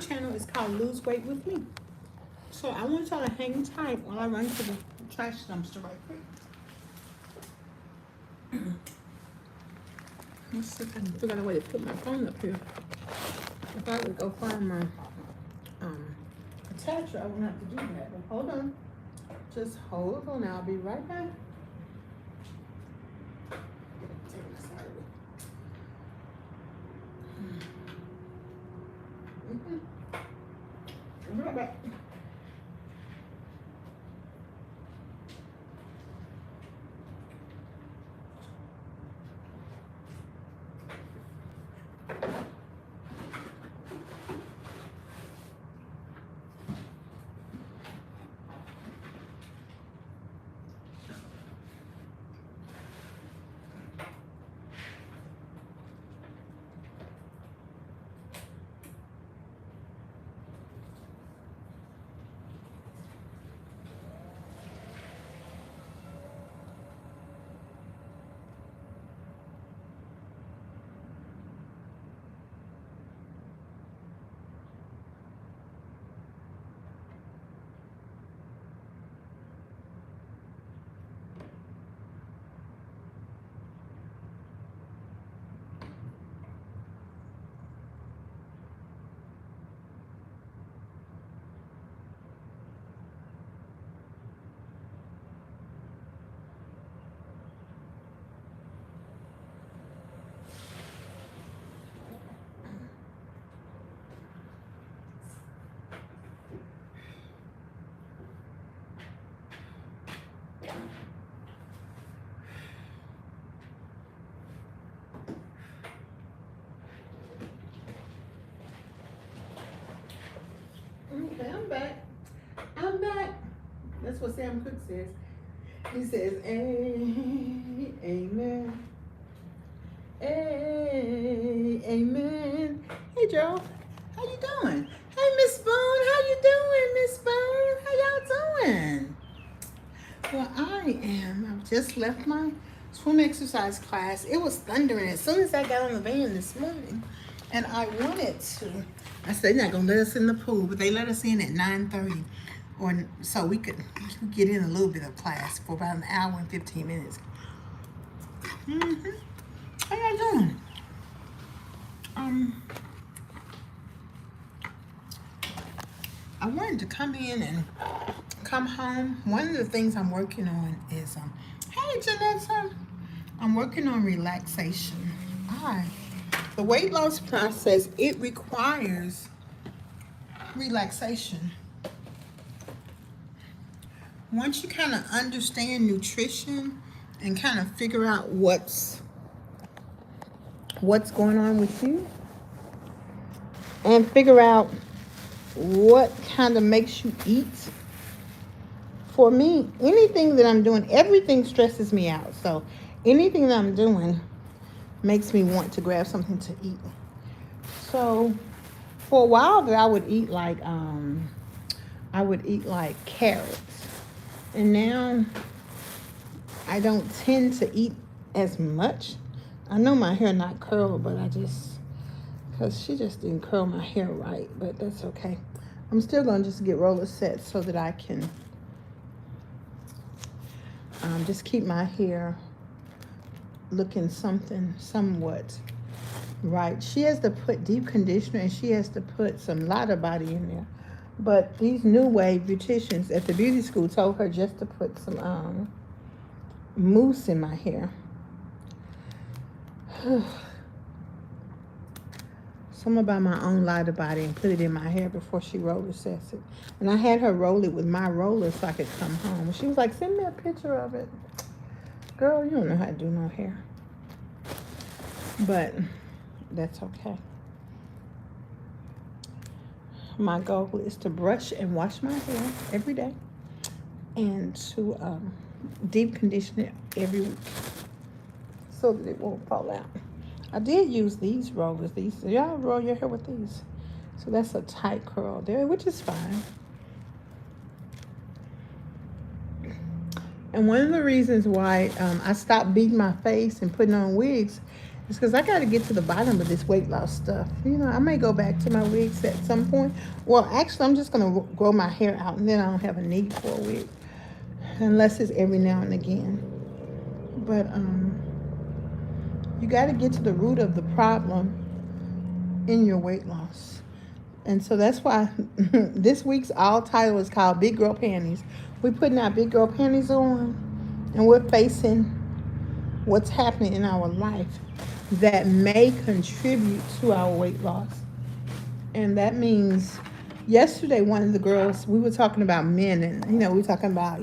channel is called Lose Weight With Me. So I want y'all to hang tight while I run to the trash dumpster right quick. Let's see if I can figure out a way to put my phone up here. If I would go find my attacher, I wouldn't have to do that. But hold on. Just hold on. I'll be right back. Take this out of it. I'll be right back. Okay, I'm back. I'm back. That's what Sam Cooke says. He says, amen. Amen. Hey, Joe. How you doing? Hey, Miss Boone. How you doing, Miss Boone? How y'all doing? Well, I've just left my swim exercise class. It was thundering as soon as I got on the van this morning. And I wanted to. I said, they're not going to let us in the pool, but they let us in at 9:30. Or so we could get in a little bit of class for about an hour and 15 minutes. How y'all doing? I wanted to come in and come home. One of the things I'm working on is, hey, Janessa, I'm working on relaxation. The weight loss process, it requires relaxation. Once you kind of understand nutrition and kind of figure out what's going on with you and figure out what kind of makes you eat. For me, anything that I'm doing, everything stresses me out. So anything that I'm doing makes me want to grab something to eat. So for a while that I would eat like carrots. And now I don't tend to eat as much. I know my hair not curled, but because she just didn't curl my hair right, but that's okay. I'm still going to just get roller sets so that I can just keep my hair looking somewhat right. She has to put deep conditioner and she has to put some Lotta Body in there. But these new wave beauticians at the beauty school told her just to put some mousse in my hair. So I'm gonna buy my own Lotta Body and put it in my hair before she roller sets it. And I had her roll it with my roller so I could come home. She was like, send me a picture of it. Girl, you don't know how to do no hair. But that's okay. My goal is to brush and wash my hair every day and to deep condition it every week so that it won't fall out. I did use these rollers. Y'all roll your hair with these. So that's a tight curl there, which is fine. And one of the reasons why I stopped beating my face and putting on wigs It's because I got to get to the bottom of this weight loss stuff. You know, I may go back to my wigs at some point. Well, actually, I'm just going to grow my hair out, and then I don't have a need for a wig. Unless it's every now and again. But you got to get to the root of the problem in your weight loss. And so that's why this week's all title is called Big Girl Panties. We're putting our big girl panties on, and we're facing what's happening in our life that may contribute to our weight loss. And that means yesterday, one of the girls, we were talking about men, and we were talking about,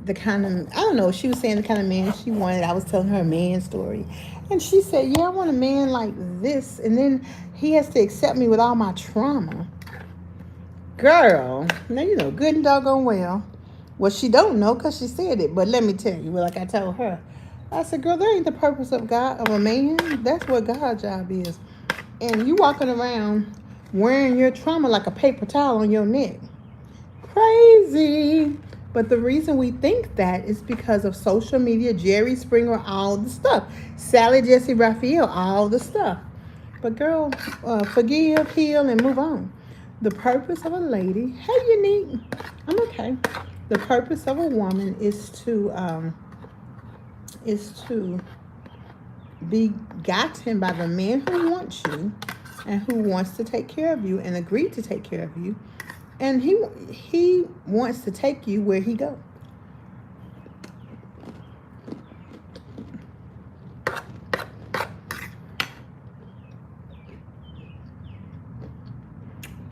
the kind of, I don't know, she was saying the kind of man she wanted. I was telling her a man story. And she said, yeah, I want a man like this. And then he has to accept me with all my trauma. Girl, now good and doggone well. Well, she don't know because she said it. But let me tell you, like I told her, I said, girl, that ain't the purpose of a man. That's what God's job is. And you walking around wearing your trauma like a paper towel on your neck. Crazy. But the reason we think that is because of social media, Jerry Springer, all the stuff. Sally Jesse Raphael, all the stuff. But girl, forgive, heal, and move on. The purpose of a lady, hey, Unique, I'm okay. The purpose of a woman is to be gotten by the man who wants you and who wants to take care of you and agreed to take care of you. And he wants to take you where he goes.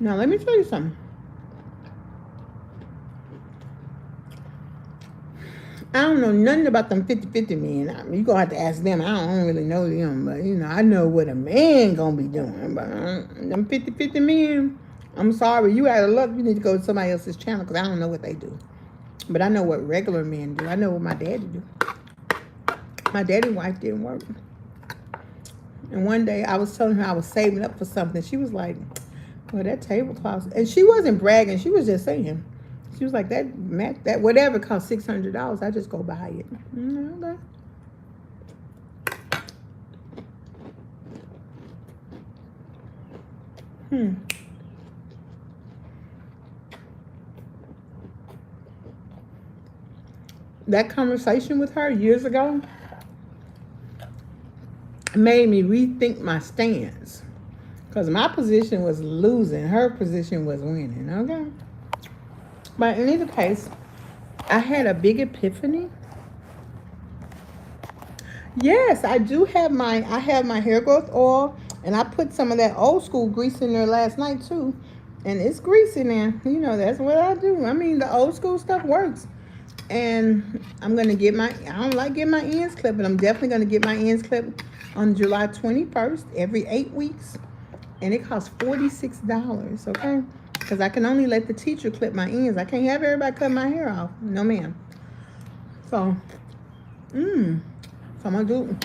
Now, let me tell you something. I don't know nothing about them 50-50 men. I mean, you're going to have to ask them. I don't really know them. But, I know what a man going to be doing. But them 50-50 men, I'm sorry. You out of luck. You need to go to somebody else's channel because I don't know what they do. But I know what regular men do. I know what my daddy do. My daddy's wife didn't work. And one day I was telling her I was saving up for something. She was like, well, that tablecloth. And she wasn't bragging. She was just saying. She was like, that whatever cost $600, I just go buy it. Okay. That conversation with her years ago made me rethink my stance. Because my position was losing. Her position was winning. Okay? But in either case, I had a big epiphany. Yes, I have my hair growth oil, and I put some of that old school grease in there last night too. And it's greasy now. That's what I do. I mean, the old school stuff works. And I'm going to get I don't like getting my ends clipped, but I'm definitely going to get my ends clipped on July 21st, every 8 weeks. And it costs $46, okay? Because I can only let the teacher clip my ends. I can't have everybody cut my hair off. No, ma'am. So I'm going to do,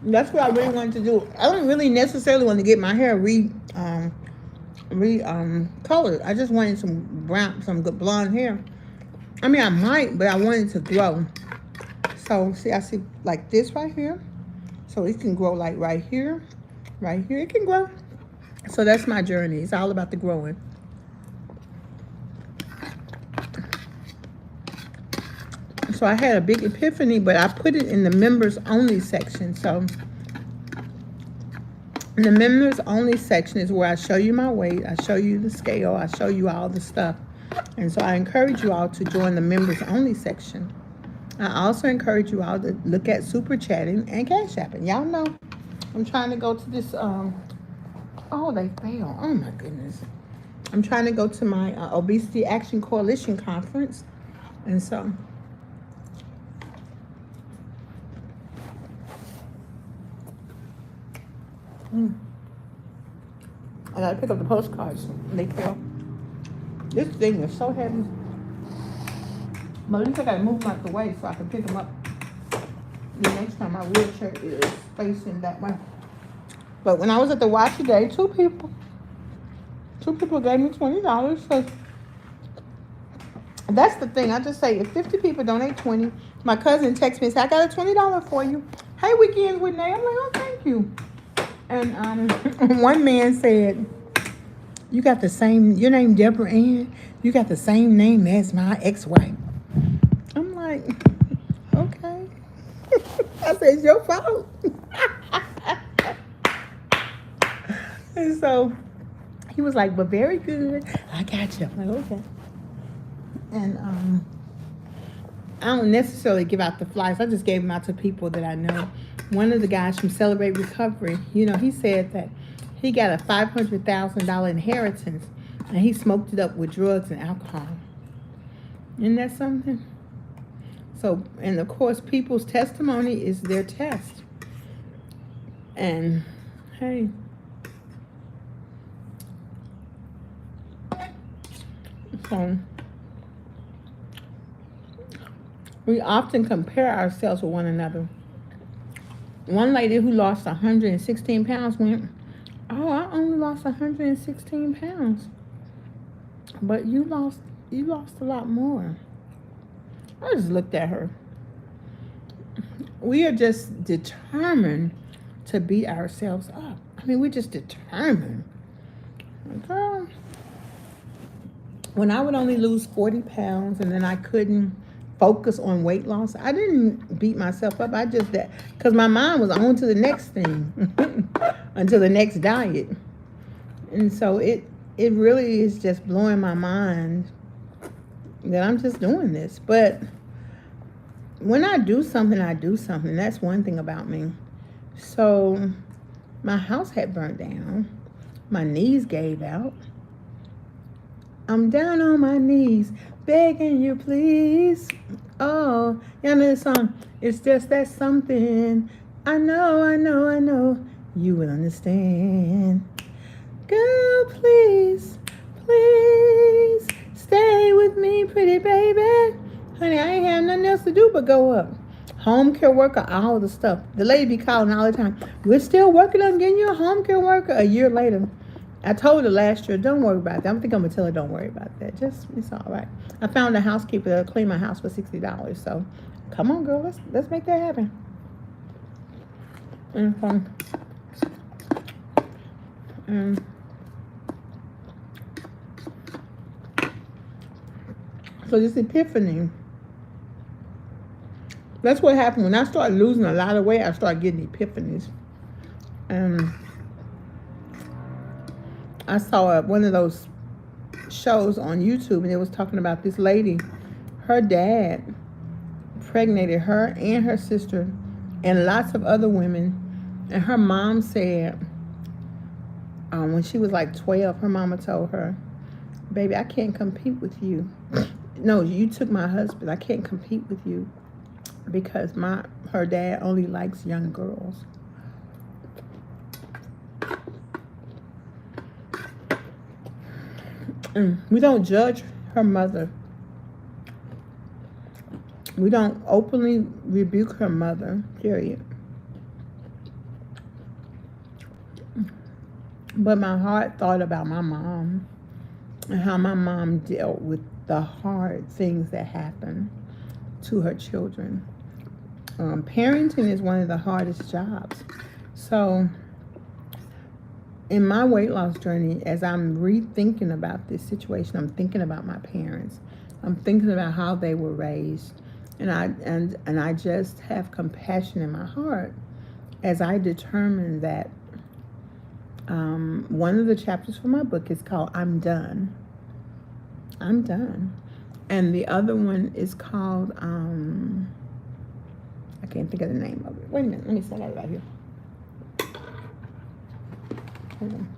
that's what I really wanted to do. I don't really necessarily want to get my hair colored. I just wanted some good blonde hair. I mean, I might, but I want it to grow. So, see, I see like this right here. So it can grow like right here. Right here, it can grow. So that's my journey. It's all about the growing. So I had a big epiphany, but I put it in the members only section. So in the members only section is where I show you my weight. I show you the scale. I show you all the stuff. And so I encourage you all to join the members only section. I also encourage you all to look at super chatting and cash apping. Y'all know I'm trying to go to this, oh, they failed. Oh my goodness. I'm trying to go to my Obesity Action Coalition conference. And so I gotta pick up the postcards. They fell. This thing is so heavy. But at least I gotta move them out the way so I can pick them up the next time my wheelchair is facing that way. But when I was at the watch today, two people gave me $20. So that's the thing. I just say if 50 people donate 20, my cousin texts me and said, I got a $20 for you. Hey, weekends with Nay. I'm like, okay. thank you. And one man said, you got the same, your name Deborah Ann, you got the same name as my ex-wife. I'm like, okay. I said, it's your fault. And so he was like, but very good. I got you. I'm like, okay. And I don't necessarily give out the flyers. I just gave them out to people that I know. One of the guys from Celebrate Recovery, you know, he said that he got a $500,000 inheritance and he smoked it up with drugs and alcohol. Isn't that something? So, and of course, people's testimony is their test. And hey, so we often compare ourselves with one another. One lady who lost 116 pounds went, oh, I only lost 116 pounds. But you lost a lot more. I just looked at her. We are just determined to beat ourselves up. I mean, we're just determined. Girl, when I would only lose 40 pounds and then I couldn't focus on weight loss, I didn't beat myself up. I just that because my mind was on to the next thing until the next diet. And so it really is just blowing my mind that I'm just doing this. But when I do something, I do something. That's one thing about me. So my house had burnt down. My knees gave out. I'm down on my knees, begging you, please. Oh, y'all know the song. It's just that something. I know. You will understand. Girl, please, stay with me, pretty baby. Honey, I ain't have nothing else to do but go up. Home care worker, all the stuff. The lady be calling all the time. We're still working on getting you a home care worker. A year later, I told her last year, don't worry about that. I think I'm going to tell her, don't worry about that. It's all right. I found a housekeeper that'll clean my house for $60. So, come on, girl. Let's make that happen. And so this epiphany, that's what happened. When I started losing a lot of weight, I started getting epiphanies. I saw one of those shows on YouTube, and it was talking about this lady. Her dad impregnated her and her sister and lots of other women. And her mom said, when she was like 12, her mama told her, baby, I can't compete with you. No, you took my husband. I can't compete with you because her dad only likes young girls. We don't judge her mother. We don't openly rebuke her mother, period. But my heart thought about my mom and how my mom dealt with the hard things that happen to her children. Parenting is one of the hardest jobs. So in my weight loss journey, as I'm rethinking about this situation, I'm thinking about my parents. I'm thinking about how they were raised. And I just have compassion in my heart as I determine that one of the chapters for my book is called I'm Done. I'm Done. And the other one is called, I can't think of the name of it. Wait a minute, let me set that right here. Hold on.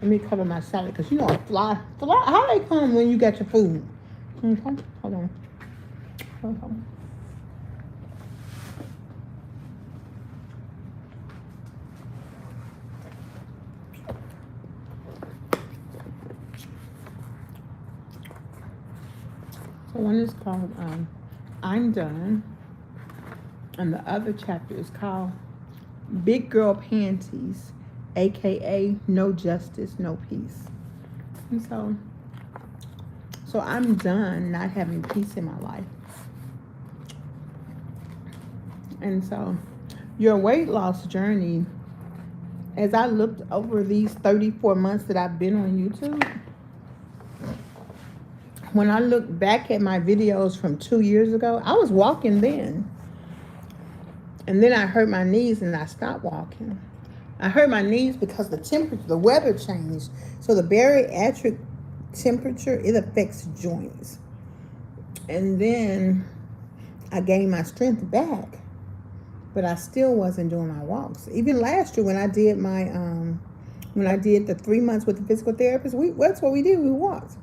Let me cover my salad, because you know a fly, how they come when you got your food? Okay, hold on. So one is called I'm Done, and the other chapter is called Big Girl Panties, aka No Justice, No Peace. And so I'm done not having peace in my life. And so your weight loss journey, as I looked over these 34 months that I've been on YouTube, when I look back at my videos from 2 years ago, I was walking then. And then I hurt my knees and I stopped walking. I hurt my knees because the temperature, the weather changed. So the bariatric temperature, it affects joints. And then I gained my strength back, but I still wasn't doing my walks. Even last year when I did the 3 months with the physical therapist, that's what we did. We walked.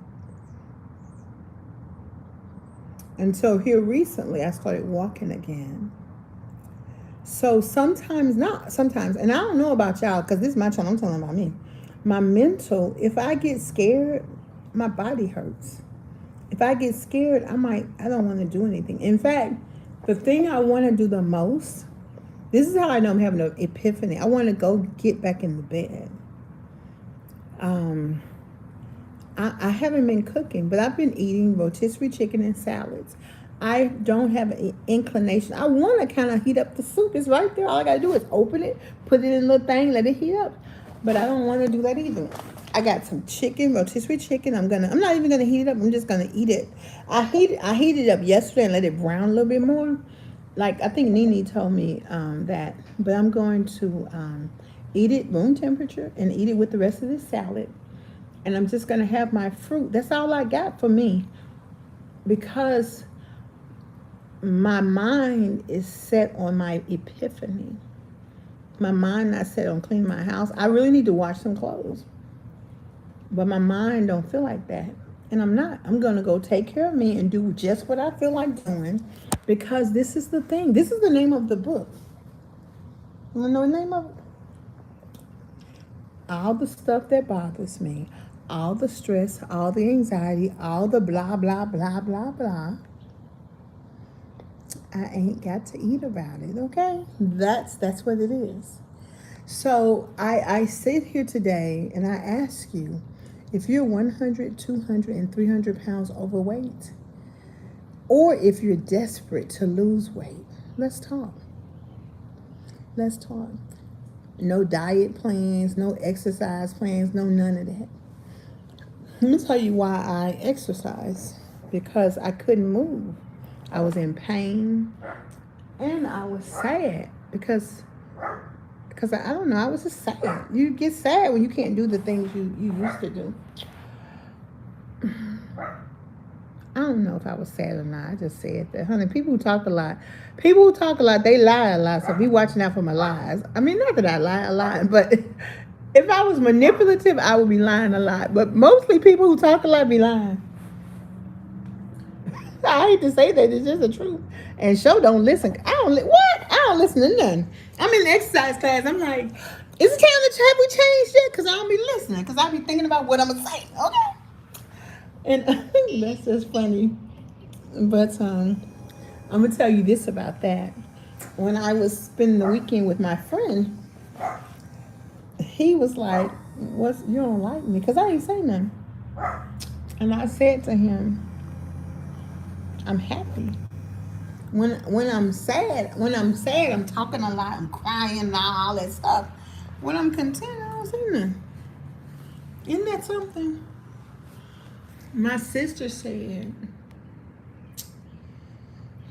Until here recently, I started walking again. So sometimes, and I don't know about y'all, because this is my channel, I'm telling about me. My mental, if I get scared, my body hurts. If I get scared, I don't want to do anything. In fact, the thing I want to do the most, this is how I know I'm having an epiphany. I want to go get back in the bed. I haven't been cooking, but I've been eating rotisserie chicken and salads. I don't have an inclination. I want to kind of heat up the soup. It's right there. All I got to do is open it, put it in a little thing, let it heat up. But I don't want to do that either. I got some chicken, rotisserie chicken. I'm not even gonna heat it up. I'm just gonna eat it. I heated it up yesterday and let it brown a little bit more. Like I think Nene told me that. But I'm going to eat it room temperature and eat it with the rest of this salad. And I'm just gonna have my fruit. That's all I got for me, because my mind is set on my epiphany. My mind not set on cleaning my house. I really need to wash some clothes. But my mind don't feel like that. And I'm not. I'm going to go take care of me and do just what I feel like doing, because this is the thing. This is the name of the book. You want to know the name of it? All the stuff that bothers me, all the stress, all the anxiety, all the blah, blah, blah, blah, blah. I ain't got to eat about it, okay? That's what it is. So I sit here today and I ask you, if you're 100, 200, and 300 pounds overweight, or if you're desperate to lose weight, let's talk. Let's talk. No diet plans, no exercise plans, no none of that. Let me tell you why I exercise. Because I couldn't move. I was in pain, and I was sad because I don't know, I was just sad. You get sad when you can't do the things you used to do. I don't know if I was sad or not. I just said that. Honey, people who talk a lot, they lie a lot. So be watching out for my lies. I mean, not that I lie a lot, but if I was manipulative, I would be lying a lot. But mostly people who talk a lot be lying. I hate to say that, it's just the truth. And show don't listen. I don't listen to nothing. I'm in the exercise class. I'm like, is it time to have we changed yet? Because I don't be listening. Because I be thinking about what I'm going to say. Okay. And I think that's just funny. But I'm going to tell you this about that. When I was spending the weekend with my friend, he was like, you don't like me? Because I ain't say nothing. And I said to him, I'm happy. When I'm sad, I'm talking a lot, I'm crying and all that stuff. When I'm content, I don't say nothing. Isn't that something? My sister said,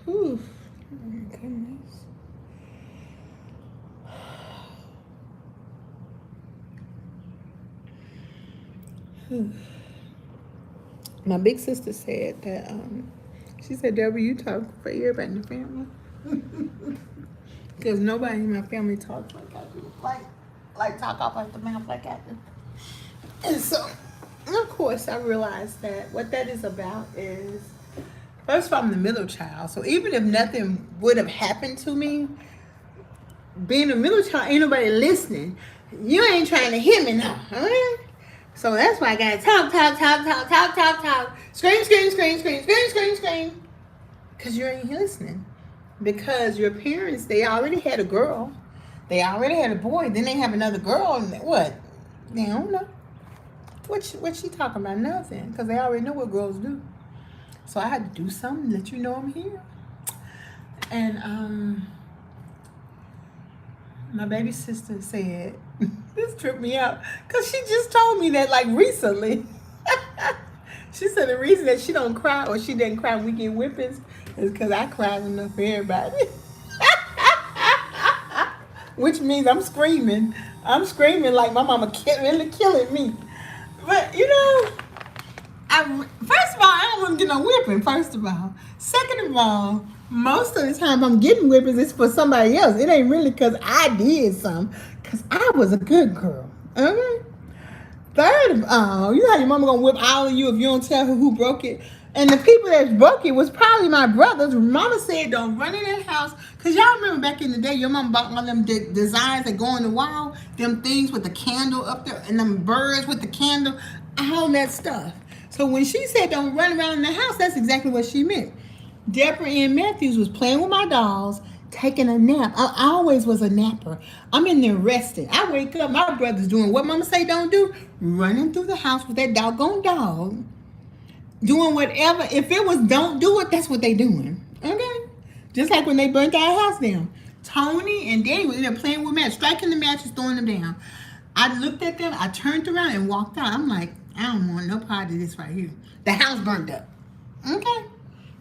"Ooh, oh my goodness." My big sister said that. She said, Deborah, you talk for everybody in the family. Because nobody in my family talks like I do. Like talk off like the mouth like I do. And so, of course, I realized that what that is about is, first of all, I'm the middle child. So even if nothing would have happened to me, being a middle child, ain't nobody listening. You ain't trying to hear me now, all right? So that's why I gotta talk. Scream. Because you ain't listening. Because your parents, they already had a girl. They already had a boy. Then they have another girl. And what? They don't know. What she talking about? Nothing. Because they already know what girls do. So I had to do something, let you know I'm here. And My baby sister said, this tripped me out, because she just told me that like recently. She said the reason that she don't cry or she didn't cry when we get whippings is because I cried enough for everybody. Which means I'm screaming. I'm screaming like my mama really killing me. But you know, first of all, I don't want to get no whipping. First of all, second of all, most of the time I'm getting whippings, it's for somebody else. It ain't really because I did something. Because I was a good girl. Okay. Third of all, you know how your mama gonna whip all of you if you don't tell her who broke it. And the people that broke it was probably my brothers. Mama said, "Don't run in that house," cause y'all remember back in the day, your mama bought one of them designs that go on the wall, them things with the candle up there, and them birds with the candle, all that stuff. So when she said, "Don't run around in the house," that's exactly what she meant. Deborah Ann Matthews was playing with my dolls, taking a nap. I always was a napper. I'm in there resting. I wake up, my brother's doing what mama say don't do, running through the house with that doggone dog, doing whatever. If it was don't do it, that's what they doing. Okay? Just like when they burnt our house down. Tony and Danny was in there playing with matches, striking the matches, throwing them down. I looked at them, I turned around and walked out. I'm like, I don't want no part of this right here. The house burned up. Okay?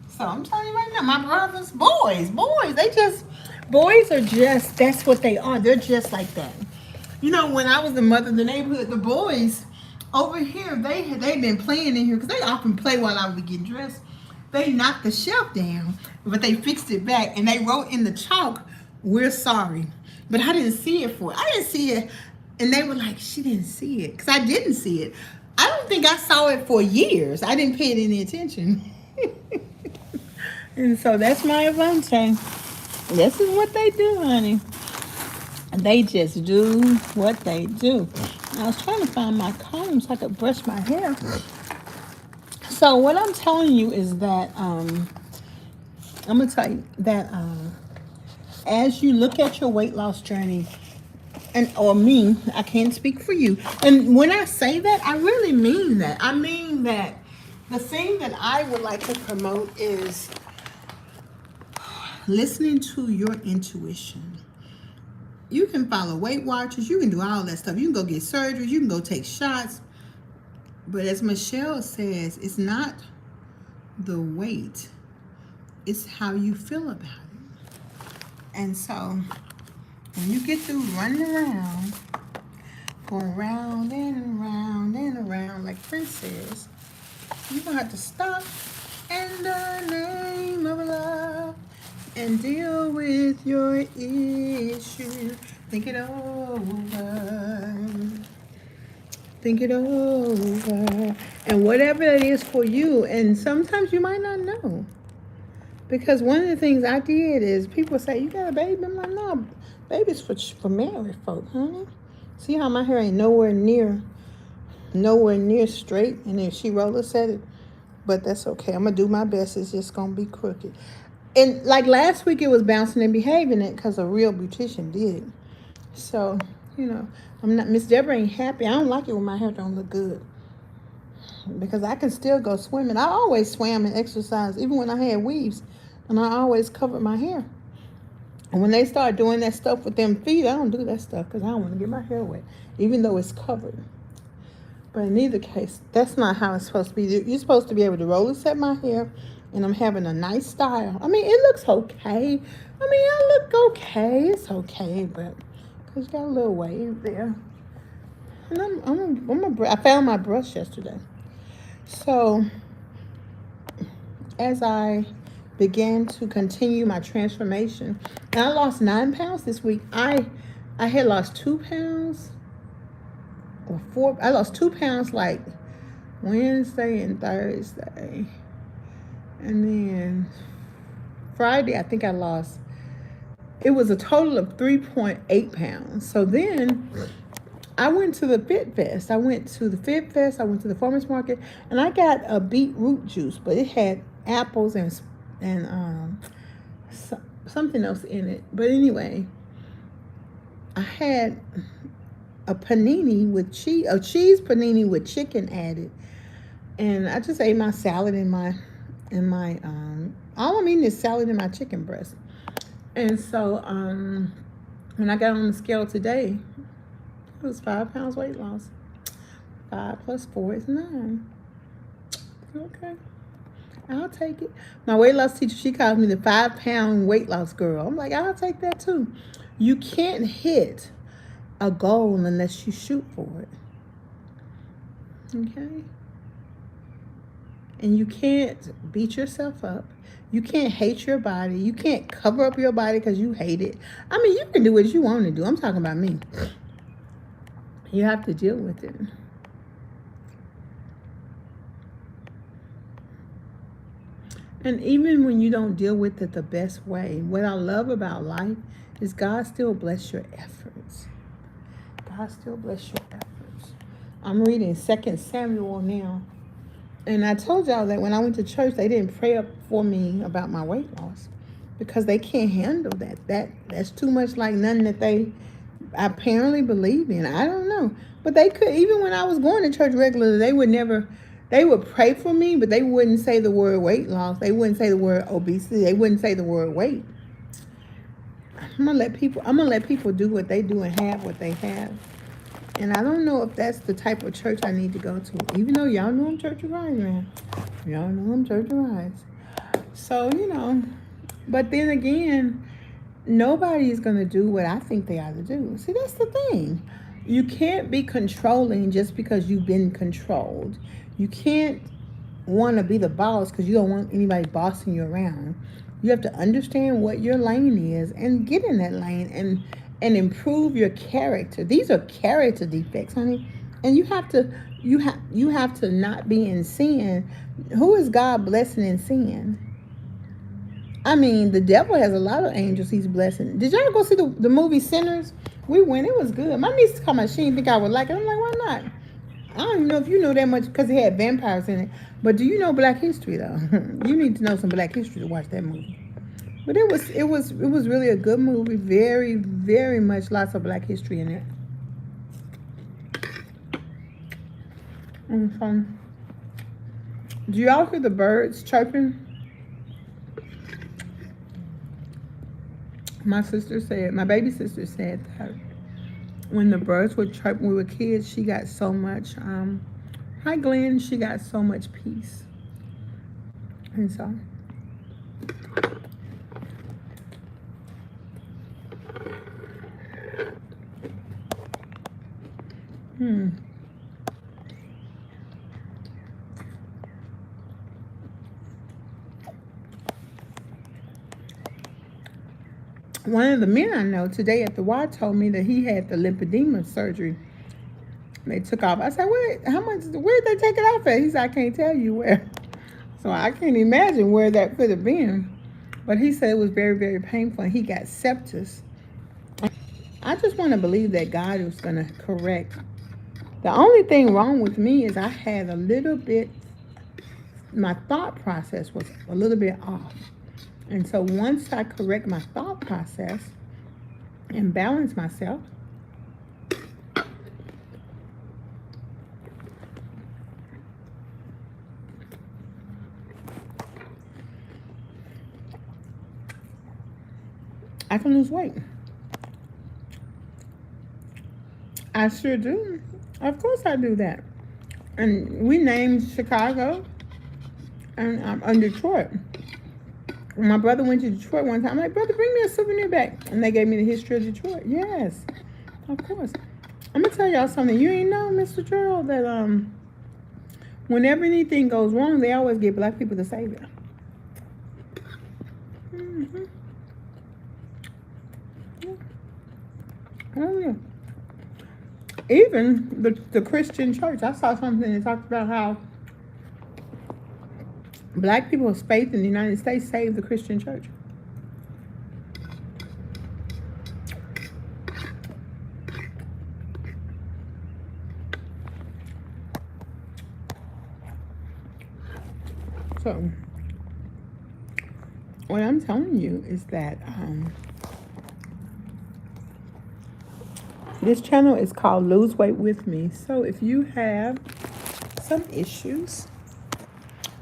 So I'm telling you right now, my brothers, boys, boys are just, that's what they are. They're just like that. You know, when I was the mother of the neighborhood, the boys over here, they've been playing in here because they often play while I was getting dressed. They knocked the shelf down, but they fixed it back and they wrote in the chalk, "We're sorry." But I didn't see it for it. I didn't see it. And they were like, she didn't see it. Because I didn't see it. I don't think I saw it for years. I didn't pay it any attention. And so that's my Avante. This is what they do, honey. They just do what they do. I was trying to find my comb so I could brush my hair. So what I'm telling you is that I'm gonna tell you that as you look at your weight loss journey, and or me, I can't speak for you. And when I say that, I really mean that. I mean that the thing that I would like to promote is listening to your intuition. You can follow Weight Watchers. You can do all that stuff. You can go get surgery. You can go take shots. But as Michelle says, it's not the weight. It's how you feel about it. And so when you get through running around, going round and around and around like Prince says, you're going to have to stop in the name of love and deal with your issue. Think it over. Think it over. And whatever it is for you, and sometimes you might not know. Because one of the things I did is people say, you got a baby? I'm like, no, baby's for married folk, honey. See how my hair ain't nowhere near straight, and if she roller set it, but that's okay. I'm gonna do my best. It's just gonna be crooked. And like last week, it was bouncing and behaving it because a real beautician did it. So, you know, I'm not, Miss Deborah ain't happy. I don't like it when my hair don't look good. Because I can still go swimming. I always swam and exercised, even when I had weaves. And I always covered my hair. And when they start doing that stuff with them feet, I don't do that stuff because I don't want to get my hair wet, even though it's covered. But in either case, that's not how it's supposed to be. You're supposed to be able to roller set my hair, and I'm having a nice style. I mean, it looks okay. I look okay. It's okay, but because you got a little wave there. And I found my brush yesterday. So, as I began to continue my transformation, and I lost 9 pounds this week. I had lost 2 pounds or 4. I lost 2 pounds like Wednesday and Thursday, and then Friday I think I lost. It was a total of 3.8 pounds. So then I went to the Fit Fest. I went to the farmer's market, and I got a beetroot juice, but it had apples and something else in it. But anyway, I had a panini with cheese, a cheese panini with chicken added, and I just ate my salad in my all I'm eating is salad and my chicken breast. And so When I got on the scale today, it was 5 pounds weight loss. 5 plus 4 is 9. Okay, I'll take it. My weight loss teacher, she calls me the 5-pound weight loss girl. I'm like, I'll take that too. You can't hit a goal unless you shoot for it. Okay? And you can't beat yourself up. You can't hate your body. You can't cover up your body because you hate it. I mean, you can do what you want to do. I'm talking about me. You have to deal with it. And even when you don't deal with it the best way, what I love about life is God still bless your efforts. God still bless your efforts. I'm reading 2 Samuel now. And I told y'all that when I went to church, they didn't pray up for me about my weight loss because they can't handle that. That's too much like nothing that they apparently believe in. I don't know. But they could, even when I was going to church regularly, they would pray for me, but they wouldn't say the word weight loss. They wouldn't say the word obesity. They wouldn't say the word weight. I'm gonna let people do what they do and have what they have. And I don't know if that's the type of church I need to go to. Even though y'all know I'm Church of Rise, man. Y'all know I'm Church of Rise. So, but then again, nobody is going to do what I think they ought to do. See, that's the thing. You can't be controlling just because you've been controlled. You can't want to be the boss because you don't want anybody bossing you around. You have to understand what your lane is and get in that lane and improve your character. These are character defects, honey. And you have to not be in sin. Who is God blessing in sin? I mean, the devil has a lot of angels he's blessing. Did y'all go see the movie Sinners? We went. It was good. My niece called me. She didn't think I would like it. I'm like, why not? I don't even know if you know that much because it had vampires in it. But do you know Black history though? You need to know some Black history to watch that movie. But it was really a good movie. Very, very much lots of Black history in it. And fun. Do y'all hear the birds chirping? My baby sister said that when the birds would chirp when we were kids, she got so much, hi Glenn, she got so much peace. And so, one of the men I know today at the Y told me that he had the lymphedema surgery. They took off. I said, where did they take it off at? He said, I can't tell you where. So I can't imagine where that could have been. But he said it was very, very painful and he got sepsis. I just want to believe that God was going to correct. The only thing wrong with me is I had a little bit, my thought process was a little bit off. And so once I correct my thought process and balance myself, I can lose weight. I sure do. Of course I do that. And we named Chicago and Detroit. When my brother went to Detroit one time, I'm like, brother, bring me a souvenir back. And they gave me the history of Detroit. Yes, of course. I'm going to tell y'all something. You ain't know, Mr. Gerald, that whenever anything goes wrong, they always get Black people to save it. Mm-hmm. Yeah. Oh, yeah. Even the Christian church. I saw something that talked about how Black people's faith in the United States saved the Christian church. So, what I'm telling you is that this channel is called Lose Weight With Me. So, if you have some issues,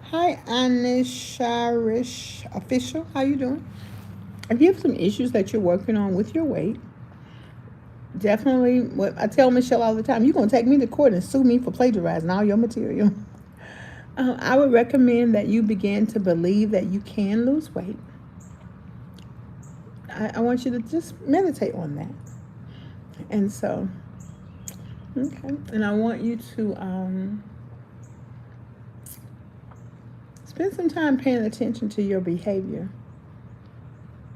hi, Anisharish Official. How you doing? If you have some issues that you're working on with your weight, Definitely, what I tell Michelle all the time, you're going to take me to court and sue me for plagiarizing all your material. I would recommend that you begin to believe that you can lose weight. I want you to just meditate on that. And so, okay. And I want you to spend some time paying attention to your behavior,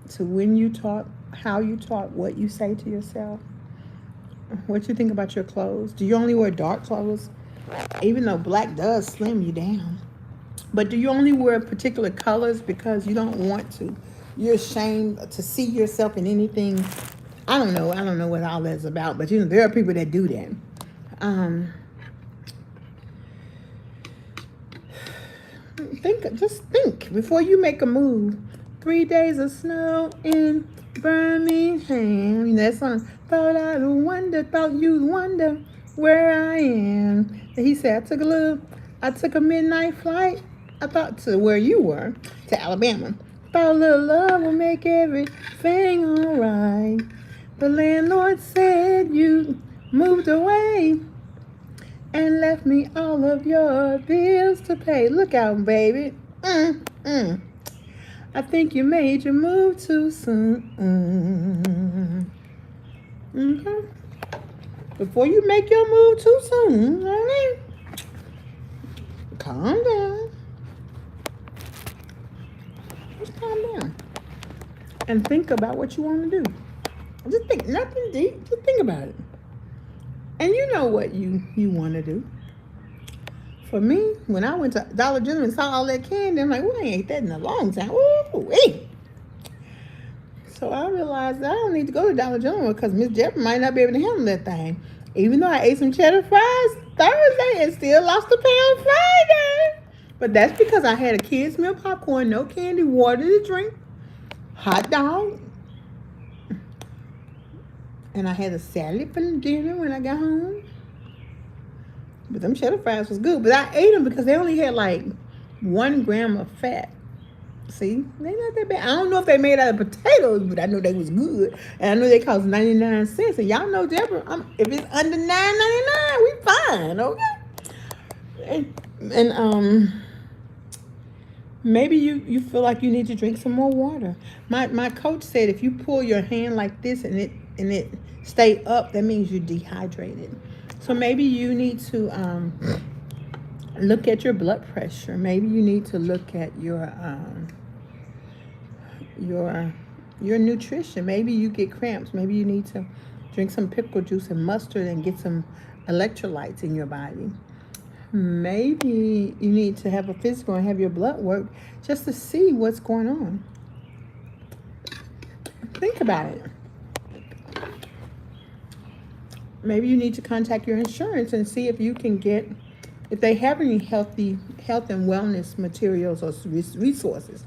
to when you talk, how you talk, what you say to yourself, what you think about your clothes. Do you only wear dark clothes? Even though black does slim you down. But do you only wear particular colors because you don't want to? You're ashamed to see yourself in anything. I don't know. I don't know what all that's about. But there are people that do that. Just think before you make a move. 3 days of snow in Birmingham. That song. Thought you'd wonder where I am. And he said, I took a midnight flight. I thought to where you were, to Alabama. Thought a little love would make everything alright. The landlord said you moved away and left me all of your bills to pay. Look out, baby. I think you made your move too soon. Before you make your move too soon, honey, calm down. Just calm down. And think about what you want to do. Just think, nothing deep. Just think about it. And you know what you want to do. For me, when I went to Dollar General and saw all that candy, I'm like, well, I ain't ate that in a long time. Ooh-wee. So I realized I don't need to go to Dollar General because Miss Jeffrey might not be able to handle that thing. Even though I ate some cheddar fries Thursday and still lost a pound Friday. But that's because I had a kids' meal popcorn, no candy, water to drink, hot dog. And I had a salad for dinner when I got home. But them cheddar fries was good. But I ate them because they only had like 1 gram of fat. See, they not that bad. I don't know if they made out of potatoes, but I know they was good. And I know they cost 99 cents. And y'all know, Deborah, if it's under $9.99, we fine, okay? And maybe you feel like you need to drink some more water. My coach said if you pull your hand like this and it stay up, that means you're dehydrated. So maybe you need to look at your blood pressure. Maybe you need to look at your nutrition. Maybe you get cramps. Maybe you need to drink some pickle juice and mustard and get some electrolytes in your body. Maybe you need to have a physical and have your blood work just to see what's going on. Think about it. Maybe you need to contact your insurance and see if you can get, if they have any health and wellness materials or resources.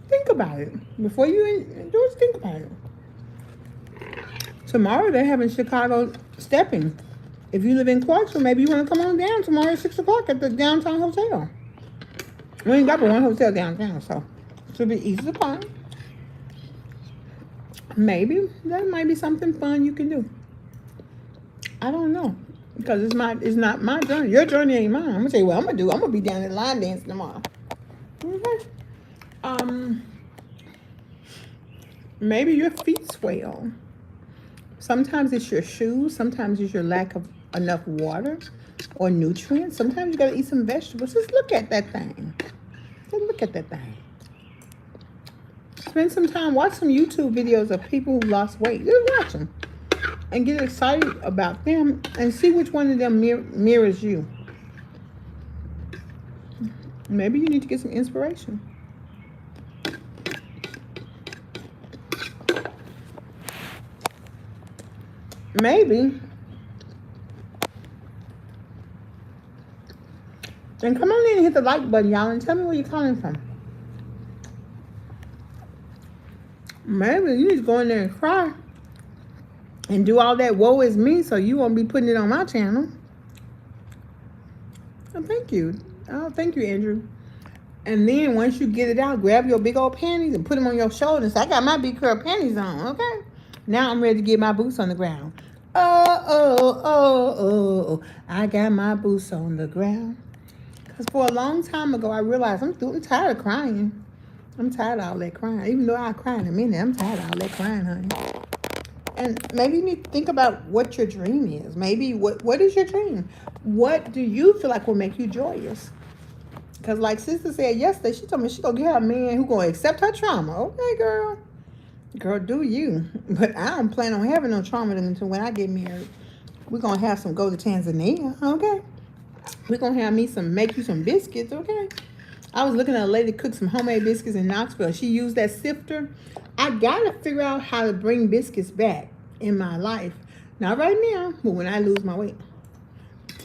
Think about it. Before you just think about it. Tomorrow they're having Chicago stepping. If you live in Clarksville, maybe you want to come on down tomorrow at 6 o'clock at the downtown hotel. We ain't got but one hotel downtown, so it should be easy to find. Maybe that might be something fun you can do. I don't know, because it's not my journey. Your journey ain't mine. I'm gonna tell you what I'm gonna do. I'm gonna be down at line dancing tomorrow. Okay. Maybe your feet swell. Sometimes it's your shoes. Sometimes it's your lack of enough water or nutrients. Sometimes you gotta eat some vegetables. Just look at that thing. Just look at that thing. Spend some time, watch some YouTube videos of people who lost weight. Just watch them and get excited about them and see which one of them mirrors you. Maybe you need to get some inspiration. Maybe. And come on in and hit the like button, y'all, and tell me where you're calling from. Maybe you need to go in there and cry and do all that woe is me so you won't be putting it on my channel. Oh, thank you. Oh, thank you, Andrew. And then once you get it out, grab your big old panties and put them on your shoulders. I got my big curl panties on, okay? Now I'm ready to get my boots on the ground. Oh, I got my boots on the ground. Because for a long time ago, I realized I'm tired of crying. I'm tired of all that crying. Even though I cry in a minute, I'm tired of all that crying, honey. And maybe you need to think about what your dream is. Maybe what is your dream? What do you feel like will make you joyous? Because like sister said yesterday, she told me she gonna get her a man who gonna accept her trauma. Okay, girl. Girl, do you. But I don't plan on having no trauma until when I get married. We're gonna have some go to Tanzania, okay? We're gonna have me make you some biscuits, okay? I was looking at a lady cook some homemade biscuits in Knoxville. She used that sifter. I gotta figure out how to bring biscuits back in my life. Not right now, but when I lose my weight.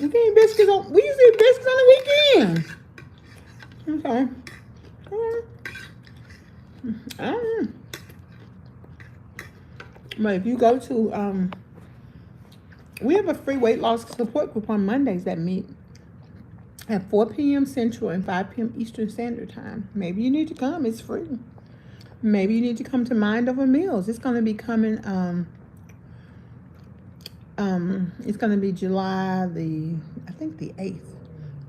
Okay, biscuits we used to eat biscuits on the weekend. Okay. But if you go to we have a free weight loss support group on Mondays that meet at 4 p.m. Central and 5 p.m. Eastern Standard Time. Maybe you need to come. It's free. Maybe you need to come to Mind Over Meals. It's going to be coming. It's going to be July I think the 8th.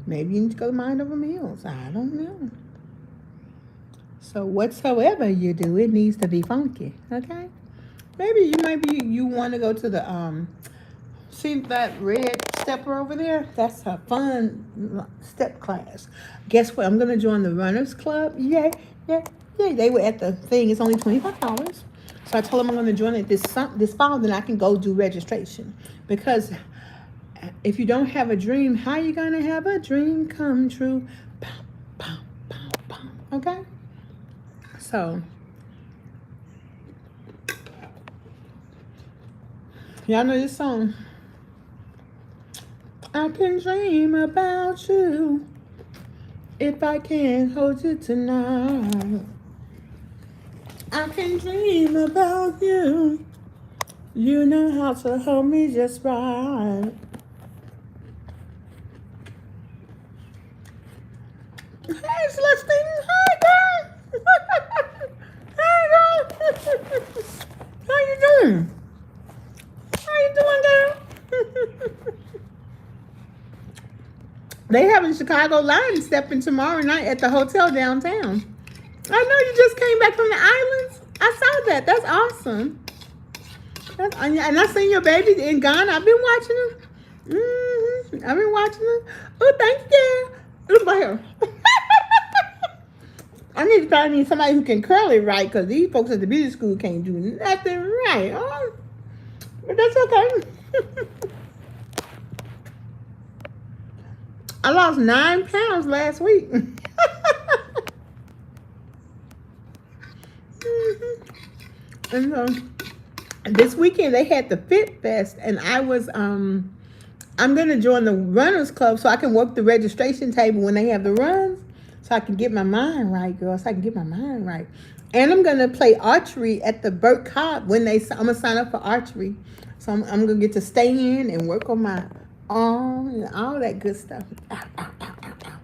Maybe you need to go to Mind Over Meals. I don't know. So whatsoever you do, it needs to be funky. Okay. Maybe you want to go to the see that red stepper over there? That's a fun step class. Guess what? I'm gonna join the Runners Club. Yay. They were at the thing. It's only $25. So I told them I'm gonna join it this fall. Then I can go do registration. Because if you don't have a dream, how you gonna have a dream come true? Okay. So y'all know this song. I can dream about you if I can't hold you tonight. I can dream about you. You know how to hold me just right. Hey, Celestine. Hi, girl. Hey, girl. How you doing? How you doing, girl? They having Chicago line stepping tomorrow night at the hotel downtown. I know you just came back from the islands. I saw that. That's awesome. And I seen your baby in Ghana. I've been watching them. I've been watching them. Oh, thank you. Look my hair. I need to find me somebody who can curl it right, because these folks at the beauty school can't do nothing right. Oh, but that's okay. I lost 9 pounds last week. And this weekend they had the Fit Fest, and I was I'm gonna join the Runners Club so I can work the registration table when they have the runs, so I can get my mind right, girl. So I can get my mind right. And I'm gonna play archery at the Burt Cobb when I'm gonna sign up for archery. So I'm gonna get to stay in and work on my arm and all that good stuff. Ow, ow, ow, ow, ow.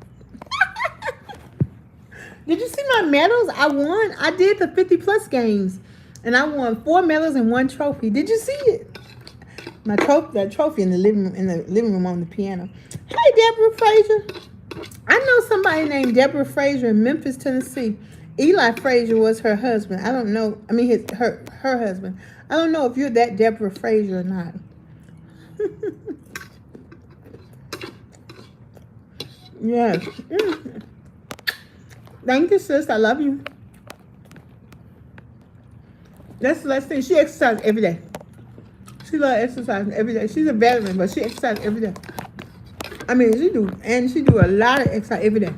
Did you see my medals? I won. I did the 50+ games, and I won 4 medals and 1 trophy. Did you see it? My trophy in the living room on the piano. Hey, Deborah Frazier. I know somebody named Deborah Frazier in Memphis, Tennessee. Eli Frazier was her husband. I don't know. I mean, her husband. I don't know if you're that Deborah Frazier or not. Yes. Thank you, sis. I love you. That's the last thing. She exercises every day. She loves exercising every day. She's a veteran, but she exercises every day. I mean, she do a lot of exercise every day.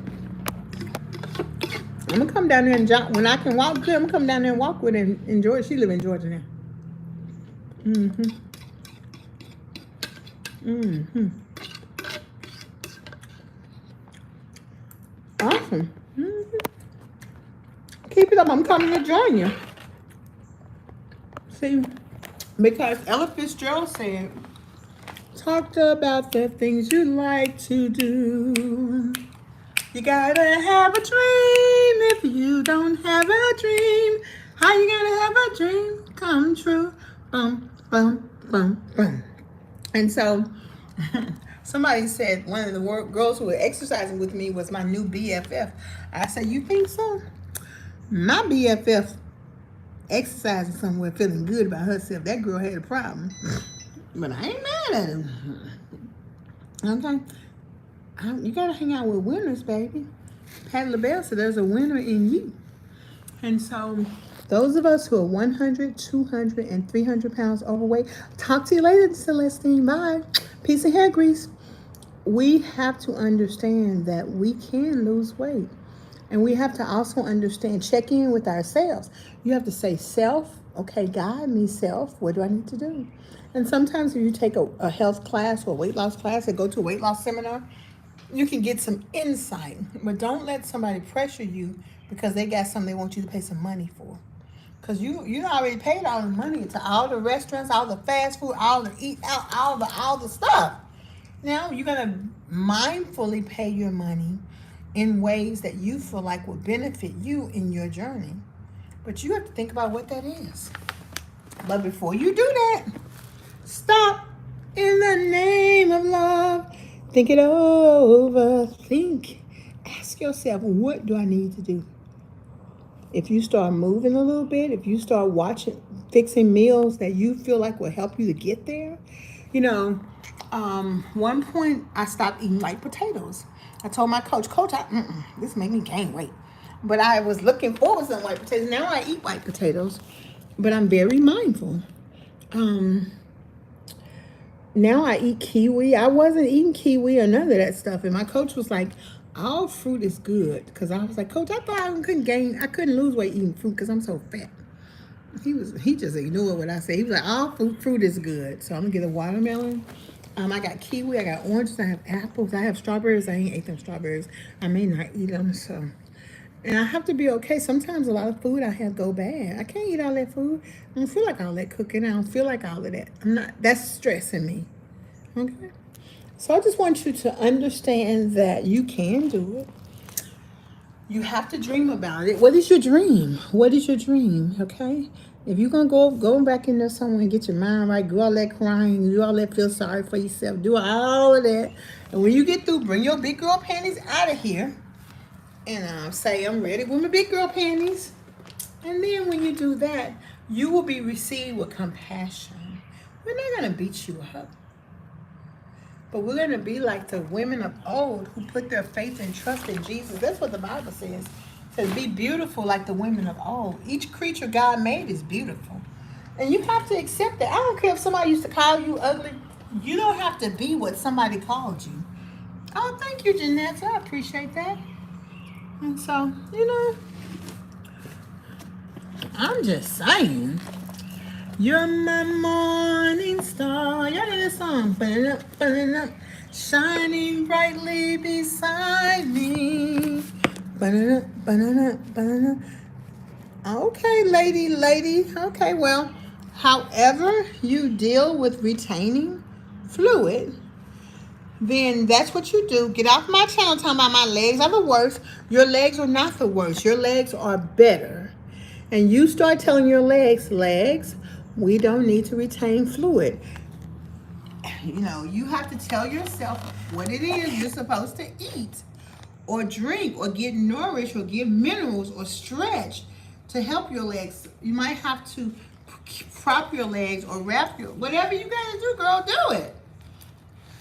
I'm gonna come down there and jog when I can walk. I'm gonna come down there and walk with her in Georgia. She live in Georgia now. Awesome. Keep it up. I'm coming to join you. See, because Ella Fitzgerald said, talked about the things you like to do. You gotta have a dream. If you don't have a dream, how you gonna have a dream come true? Bum, bum, bum, bum. And so somebody said one of the girls who were exercising with me was my new BFF. I said, you think so? My BFF exercising somewhere feeling good about herself. That girl had a problem. But I ain't mad at him. Okay. You gotta hang out with winners, baby. Pat LaBelle said there's a winner in you. And so those of us who are 100, 200, and 300 pounds overweight, talk to you later, Celestine. Bye. Piece of hair grease. We have to understand that we can lose weight. And we have to also understand, check in with ourselves. You have to say, self, okay, guide me, self, what do I need to do? And sometimes if you take a health class or a weight loss class or go to a weight loss seminar, you can get some insight. But don't let somebody pressure you because they got something they want you to pay some money for. Because you already paid all the money to all the restaurants, all the fast food, all the eat out, all the stuff. Now you're gonna mindfully pay your money in ways that you feel like will benefit you in your journey. But you have to think about what that is. But before you do that, stop in the name of love. Think it over. Think. Ask yourself, what do I need to do? If you start moving a little bit, if you start fixing meals that you feel like will help you to get there, one point I stopped eating white potatoes. I told my coach, this made me gain weight. But I was looking forward to some white potatoes. Now I eat white potatoes, but I'm very mindful. Now I eat kiwi. I wasn't eating kiwi or none of that stuff. And my coach was like, all fruit is good. Because I was like, Coach, I thought I couldn't lose weight eating fruit because I'm so fat. He just ignored what I said. He was like, all fruit is good. So I'm going to get a watermelon. I got kiwi, I got oranges, I have apples, I have strawberries. I ain't ate them strawberries. I may not eat them, so. And I have to be okay. Sometimes a lot of food I have go bad. I can't eat all that food. I don't feel like all that cooking. I don't feel like all of that. That's stressing me. Okay? So I just want you to understand that you can do it. You have to dream about it. What is your dream? What is your dream? Okay? If you're going to go back in there somewhere and get your mind right, do all that crying, do all that feel sorry for yourself, do all of that. And when you get through, bring your big girl panties out of here. And say, I'm ready with my big girl panties. And then when you do that, you will be received with compassion. We're not going to beat you up. But we're going to be like the women of old who put their faith and trust in Jesus. That's what the Bible says. It says, be beautiful like the women of old. Each creature God made is beautiful. And you have to accept that. I don't care if somebody used to call you ugly. You don't have to be what somebody called you. Oh, thank you, Jeanette. I appreciate that. And so, I'm just saying. You're my morning star. Y'all know this song. Burn up, shining brightly beside me. Burn up. Okay, lady. Okay, well, however you deal with retaining fluid, then that's what you do. Get off my channel talking about my legs are the worst. Your legs are not the worst. Your legs are better. And you start telling your legs, we don't need to retain fluid. You have to tell yourself what it is you're supposed to eat or drink or get nourished or get minerals or stretch to help your legs. You might have to prop your legs or wrap whatever you gotta do, girl, do it.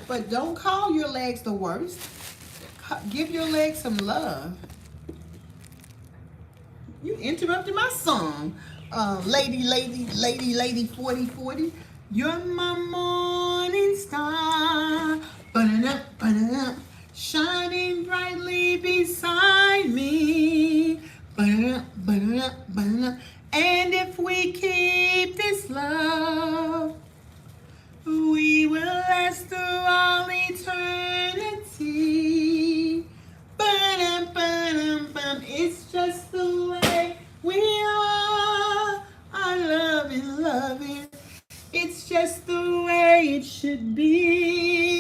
But don't call your legs the worst. Give your legs some love. You interrupted my song. Lady 4040. You're my morning star. Burning up. Shining brightly beside me. Burning up. And if we keep this love, we will last through all eternity. It's just the way we are. I love it. It's just the way it should be.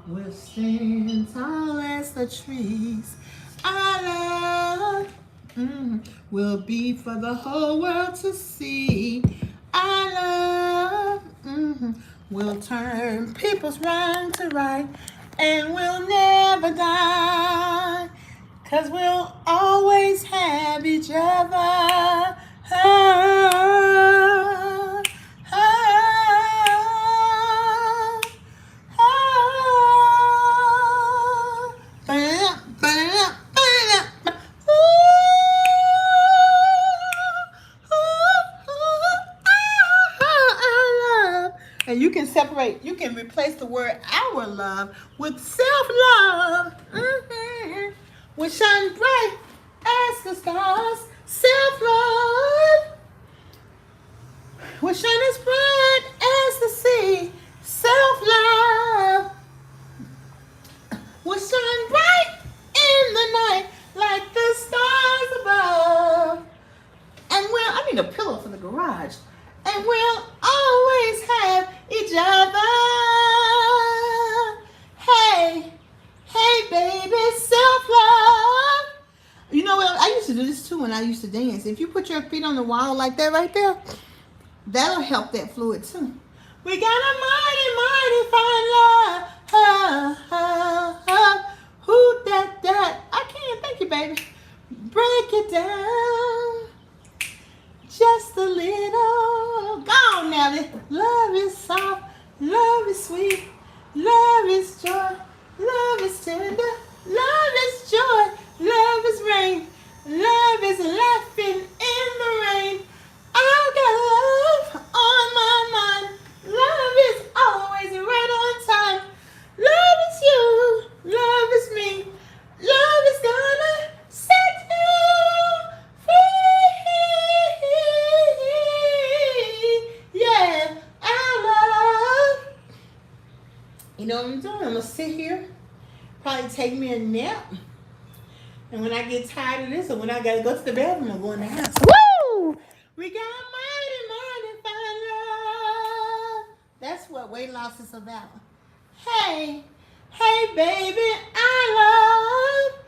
We'll stand tall as the trees. Our love will be for the whole world to see. Our love will turn people's wrong to right, and we'll never die. 'Cause we'll always have each other. Oh, oh, oh. Ba-da, ba-da, ba-da, ba. Ooh, ooh, our love. And you can separate, you can replace the word our love with self-love. We shine bright as the stars. Self-love. We shine as bright as the sea. Self-love. We shine bright in the night like the stars above. And I need a pillow for the garage. And we'll always have each other. Hey, hey, baby, self-love. You know what? I used to do this too when I used to dance. If you put your feet on the wall like that right there, that'll help that fluid too. We got a mighty, mighty fine love. Who that? I can't. Thank you, baby. Break it down. Just a little. Go on, Nelly. Love is soft. Love is sweet. Love is joy. Love is tender. Love is joy. Love is rain. Love is laughing in the rain. I've got love on my mind. Love is always right on time. Love is you. Love is me. Love is gonna set you free. Yeah, I love. You know what I'm doing? I'm gonna sit here, probably take me a nap. And when I get tired of this, or when I gotta go to the bathroom, I'm going to the house. Woo! We got mighty, mighty fine love. That's what weight loss is about. Hey, hey, baby, I love.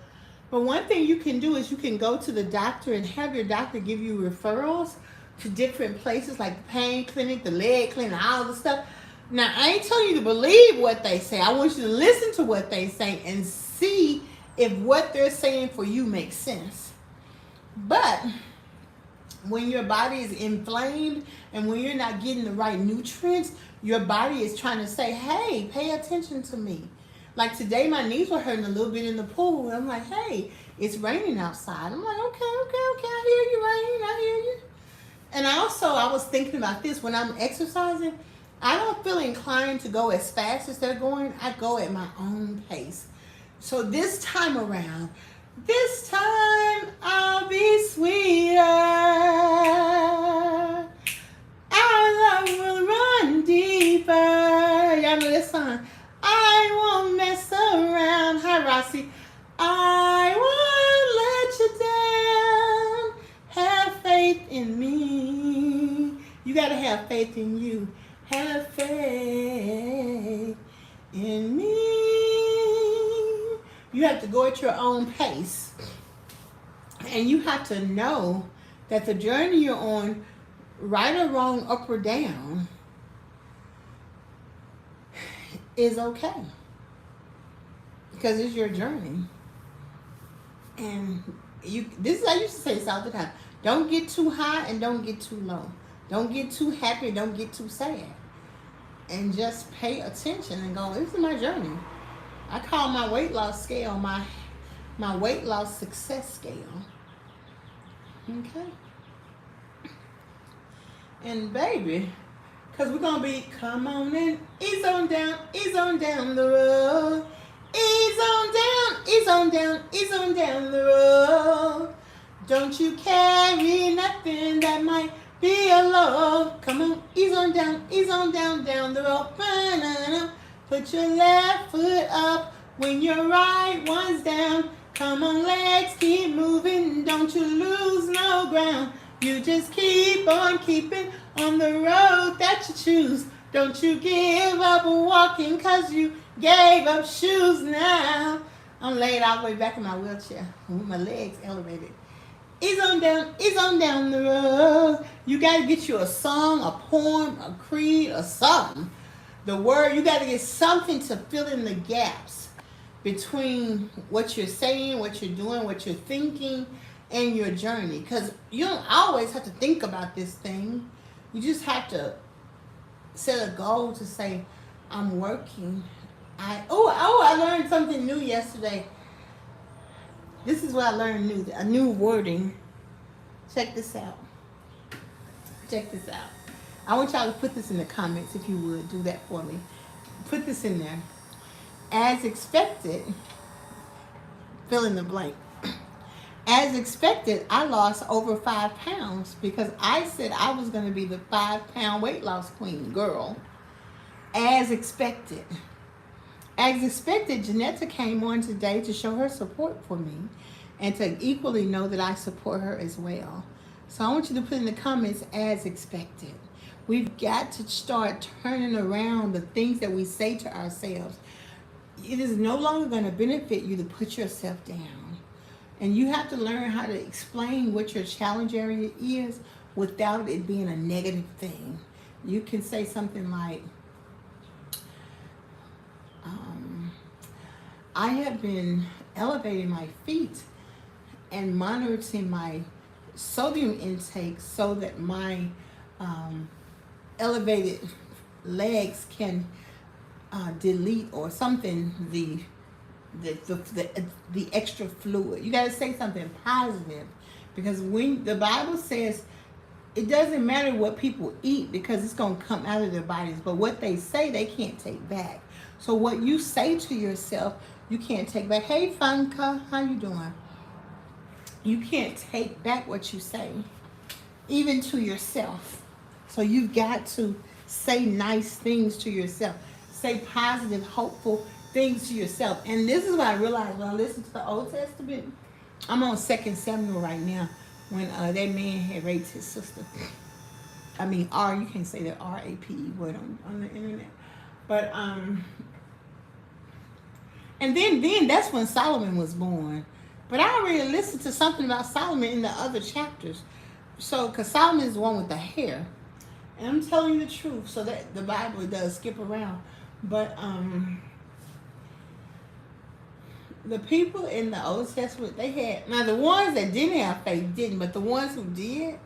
But one thing you can do is you can go to the doctor and have your doctor give you referrals to different places like the pain clinic, the leg clinic, all the stuff. Now, I ain't telling you to believe what they say. I want you to listen to what they say and see if what they're saying for you makes sense. But when your body is inflamed and when you're not getting the right nutrients, your body is trying to say, hey, pay attention to me. Like today, my knees were hurting a little bit in the pool. And I'm like, hey, it's raining outside. I'm like, okay, I hear you, rain, I hear you. And I was thinking about this. When I'm exercising, I don't feel inclined to go as fast as they're going. I go at my own pace. So this time around, I'll be sweeter. Our love will run deeper. Y'all know this song. I won't mess around. Hi, Rossi. I won't let you down. Have faith in me. You got to have faith in you. Have faith in me. You have to go at your own pace. And you have to know that the journey you're on, right or wrong, up or down, is okay. Because it's your journey. And this is, I used to say this all the time. Don't get too high and don't get too low. Don't get too happy and don't get too sad. And just pay attention and go, this is my journey. I call my weight loss scale my weight loss success scale. Okay? And baby, because we're going to be, come on in, ease on down the road. Ease on down the road. Don't you carry nothing that might be a load. Come on, ease on down the road. Put your left foot up when your right one's down. Come on, legs keep moving. Don't you lose no ground. You just keep on keeping on the road that you choose. Don't you give up walking because you gave up shoes now. I'm laid all the way back in my wheelchair with my legs elevated. It's on down the road. You got to get you a song, a poem, a creed, or something. The word, you got to get something to fill in the gaps between what you're saying, what you're doing, what you're thinking, and your journey. Because you don't always have to think about this thing. You just have to set a goal to say, I'm working. I learned something new yesterday. This is what I learned new, a new wording. Check this out. Check this out. I want y'all to put this in the comments if you would. Do that for me. Put this in there. As expected, fill in the blank. As expected, I lost over 5 pounds because I said I was going to be the 5-pound weight loss queen, girl. As expected. As expected, Janetta came on today to show her support for me and to equally know that I support her as well. So I want you to put in the comments, as expected. We've got to start turning around the things that we say to ourselves. It is no longer going to benefit you to put yourself down. And you have to learn how to explain what your challenge area is without it being a negative thing. You can say something like, I have been elevating my feet and monitoring my sodium intake so that my elevated legs can delete or something the extra fluid. You got to say something positive, because when the Bible says it doesn't matter what people eat because it's going to come out of their bodies, but what they say they can't take back. So what you say to yourself, you can't take back. Hey Funka, how you doing? You can't take back what you say, even to yourself. So you've got to say nice things to yourself. Say positive, hopeful things to yourself. And this is what I realized when I listened to the Old Testament. I'm on 2 Samuel right now, when that man had raped his sister. I mean, you can't say that R-A-P-E word on the internet. But, and then that's when Solomon was born. But I already listened to something about Solomon in the other chapters. So, because Solomon is the one with the hair. And I'm telling you the truth, so that the Bible does skip around. But, the people in the Old Testament, they had, now the ones that didn't have faith didn't, but the ones who did,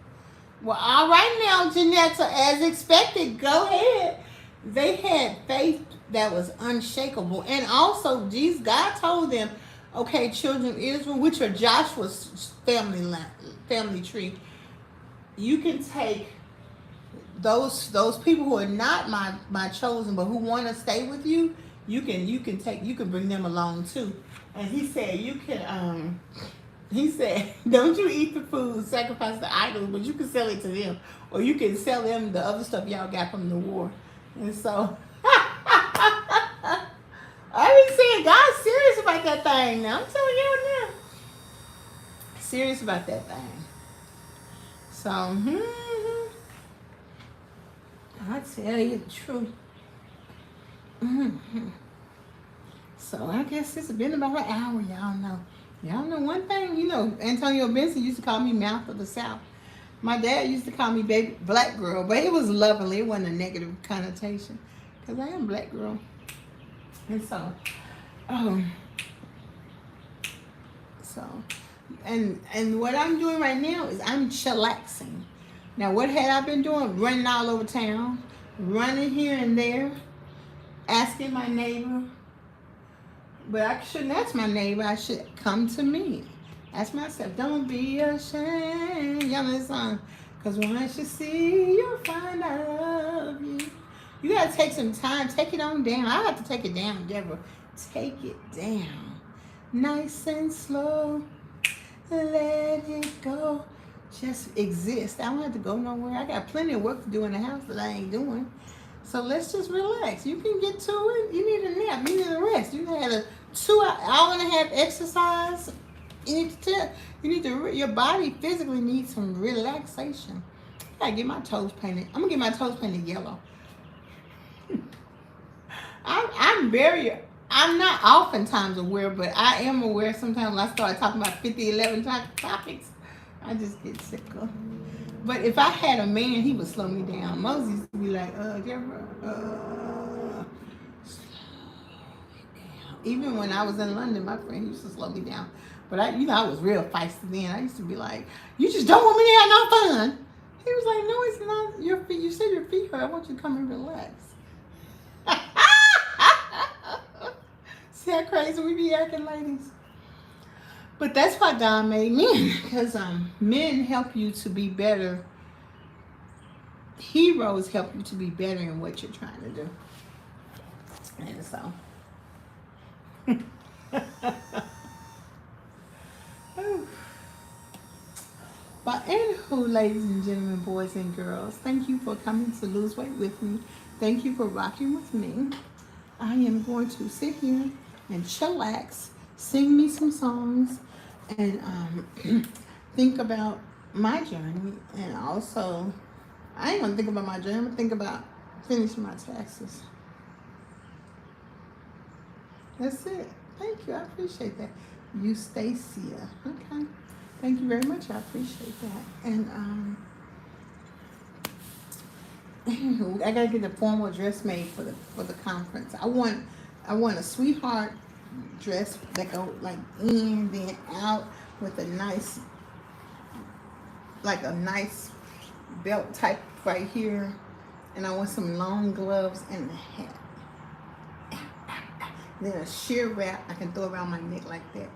well, all right now, Janetta, as expected, go ahead. They had faith that was unshakable. And also, God told them, okay, children of Israel, which are Joshua's family tree, you can take those people who are not my chosen, but who want to stay with you, you can bring them along too. And he said, don't you eat the food sacrificed to idols, but you can sell it to them, or you can sell them the other stuff y'all got from the war. And so I've been saying God's serious about that thing now. I'm telling you now. Serious about that thing. So I tell you the truth. So I guess it's been about an hour, y'all know. Y'all know one thing, Antonio Benson used to call me Mouth of the South. My dad used to call me baby black girl, but it was lovely. It wasn't a negative connotation, because I am black girl. And so, and what I'm doing right now is I'm chillaxing. Now, what had I been doing? Running all over town, running here and there, asking my neighbor. But I shouldn't ask my neighbor. I should come to me. Ask myself, don't be ashamed. You know this song? Because once you see, you'll find I love you. You got to take some time. Take it on down. I have to take it down, Deborah. Take it down. Nice and slow. Let it go. Just exist. I don't have to go nowhere. I got plenty of work to do in the house that I ain't doing. So let's just relax. You can get to it. You need a nap. You need a rest. You had a 2 hour and a half exercise. You need to. Your body physically needs some relaxation. I gotta get my toes painted. I'm gonna get my toes painted yellow. I'm not oftentimes aware, but I am aware sometimes when I start talking about 50, 11 topics, I just get sick of. But if I had a man, he would slow me down. Moses used to be like, Deborah, even when I was in London, my friend used to slow me down. But I was real feisty then. I used to be like, you just don't want me to have no fun. He was like, no, it's not your feet. You said your feet hurt. I want you to come and relax. See how crazy we be acting, ladies? But that's why God made men, because men help you to be better. Heroes help you to be better in what you're trying to do. And so. But anywho, ladies and gentlemen, boys and girls, thank you for coming to lose weight with me. Thank you for rocking with me. I am going to sit here and chillax, sing me some songs, and think about my journey. And also, I ain't gonna think about my journey. I'm gonna think about finishing my taxes. That's it. Thank you. I appreciate that. Eustacia. Okay. Thank you very much. I appreciate that. And I gotta get a formal dress made for the conference. I want a sweetheart dress that go like in then out with a nice belt type right here, and I want some long gloves and a hat. Then a sheer wrap I can throw around my neck like that.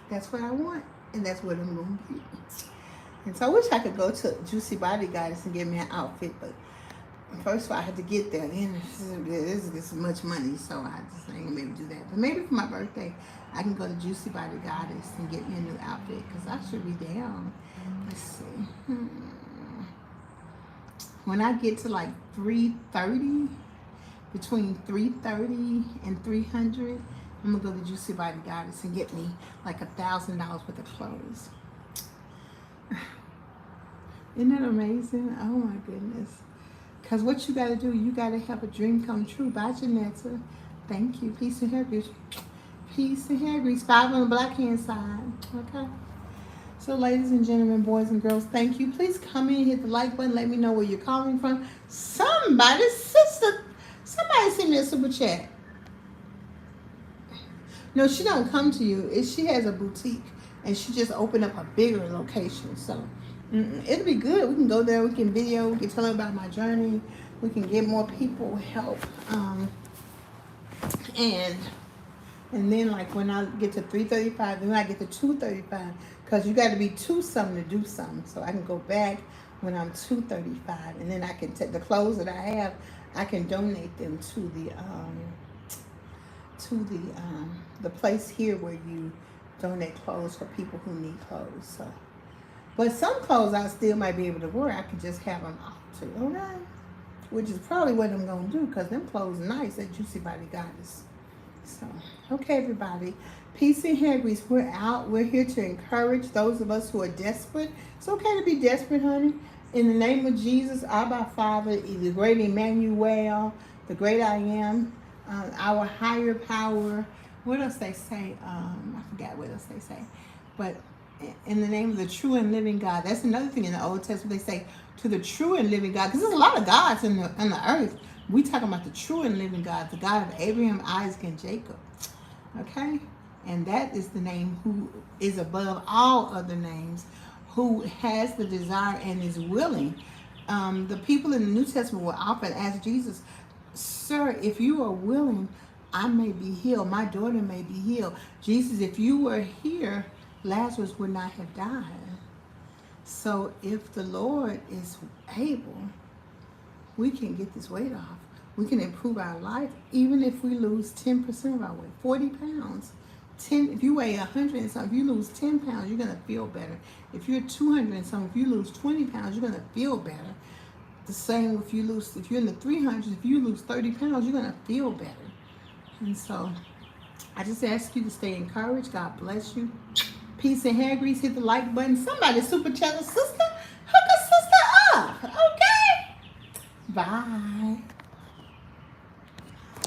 That's what I want, and that's what I'm going to be. And so I wish I could go to Juicy Body Goddess and get me an outfit, but first of all, I had to get there. Then this is much money, so I just ain't gonna be able to do that. But maybe for my birthday, I can go to Juicy Body Goddess and get me a new outfit, because I should be down. Let's see. When I get to like 330, between 330 and 300, I'm gonna go to Juicy Body Goddess and get me like $1,000 worth of clothes. Isn't that amazing? Oh my goodness. Because what you got to do, you got to have a dream come true. Bye, Janetta. Thank you. Peace and hair grease. Peace and hair grease. 5 on the black hand side. Okay. So, ladies and gentlemen, boys and girls, thank you. Please come in, hit the like button. Let me know where you're calling from. Somebody send me a super chat. No, she don't come to you. She has a boutique, and she just opened up a bigger location. So it'll be good. We can go there. We can video. We can tell her about my journey. We can get more people help. And then like when I get to 335, then I get to 235, because you got to be 2 something to do something. So I can go back when I'm 235, and then I can take the clothes that I have. I can donate them to the place here where you donate clothes for people who need clothes. So, but some clothes I still might be able to wear. I could just have them altered, okay? Which is probably what I'm gonna do, because them clothes nice at Juicy Body Goddess. So, okay, everybody. Peace and hair grease. We're out. We're here to encourage those of us who are desperate. It's okay to be desperate, honey. In the name of Jesus, Abba Father, the great Emmanuel, the great I am, our higher power. What else they say? I forgot what else they say. But in the name of the true and living God. That's another thing in the Old Testament. They say to the true and living God. Because there's a lot of gods in the earth. We talking about the true and living God. The God of Abraham, Isaac, and Jacob. Okay? And that is the name who is above all other names, who has the desire and is willing. The people in the New Testament will often ask Jesus, sir, if you are willing, I may be healed. My daughter may be healed. Jesus, if you were here, Lazarus would not have died. So if the Lord is able, we can get this weight off. We can improve our life, even if we lose 10% of our weight, 40 pounds. If you weigh 100 and something, if you lose 10 pounds, you're going to feel better. If you're 200 and something, if you lose 20 pounds, you're going to feel better. The same if you're in the 300s, if you lose 30 pounds, you're going to feel better. And so I just ask you to stay encouraged. God bless you. Peace and hair grease. Hit the like button. Somebody super chat a sister. Hook a sister up. Okay. Bye.